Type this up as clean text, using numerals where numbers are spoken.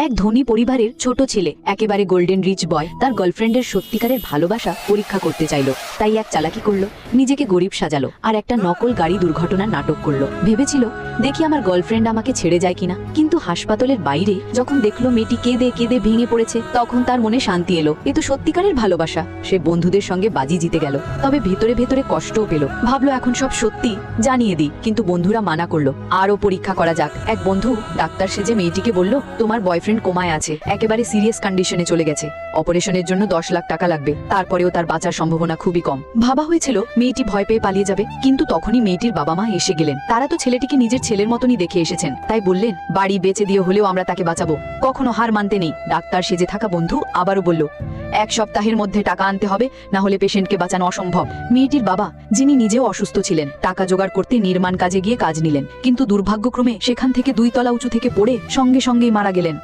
এক ধনী পরিবারের ছোট ছেলে, একেবারে গোল্ডেন রিচ বয়, তার গার্লফ্রেন্ডের সত্যিকারের ভালোবাসা পরীক্ষা করতে চাইলো। তাই এক চালাকি করলো, নিজেকে গরিব সাজালো আর একটা নকল গাড়ি দুর্ঘটনার নাটক করলো। ভেবেছিল দেখি আমার গার্লফ্রেন্ড আমাকে ছেড়ে যায় কিনা, কিন্তু হাসপাতালের বাইরে যখন দেখলো মেয়েটি কেঁদে কেঁদে ভেঙে পড়েছে, তখন তার মনে শান্তি এলো। এ তো সত্যিকারের ভালোবাসা। সে বন্ধুদের সঙ্গে বাজি জিতে গেল, তবে ভেতরে ভেতরে কষ্টও পেল। ভাবলো এখন সব সত্যি জানিয়ে দিই, কিন্তু বন্ধুরা মানা করলো। আরও পরীক্ষা করা যাক। এক বন্ধু ডাক্তার সেজে মেয়েটিকে বলল, তোমার বয়ফ্রেন্ড কোমায় আছে, একেবারে সিরিয়াস কন্ডিশনে চলে গেছে, অপারেশনের জন্য 10 লাখ টাকা লাগবে, তারপরেও তার বাঁচার সম্ভাবনা খুবই কম। ভাবা হয়েছিল মেয়েটি ভয় পেয়ে পালিয়ে যাবে, কিন্তু তখনই মেয়েটির বাবা মা এসে গেলেন। তারা তো ছেলেটিকে নিজের ছেলের মতনই দেখে এসেছেন, তাই বললেন বাড়ি বেচে দিয়ে হলেও আমরা তাকে বাঁচাবো, কখনো হার মানতে নেই। ডাক্তার সেজে থাকা বন্ধু আবারও বলল, 1 সপ্তাহের মধ্যে টাকা আনতে হবে, না হলে পেশেন্টকে বাঁচানো অসম্ভব। মেয়েটির বাবা, যিনি নিজেও অসুস্থ ছিলেন, টাকা জোগাড় করতে নির্মাণ কাজে গিয়ে কাজ নিলেন, কিন্তু দুর্ভাগ্যক্রমে সেখান থেকে 2 তলা উঁচু থেকে পড়ে সঙ্গে সঙ্গেই মারা গেলেন।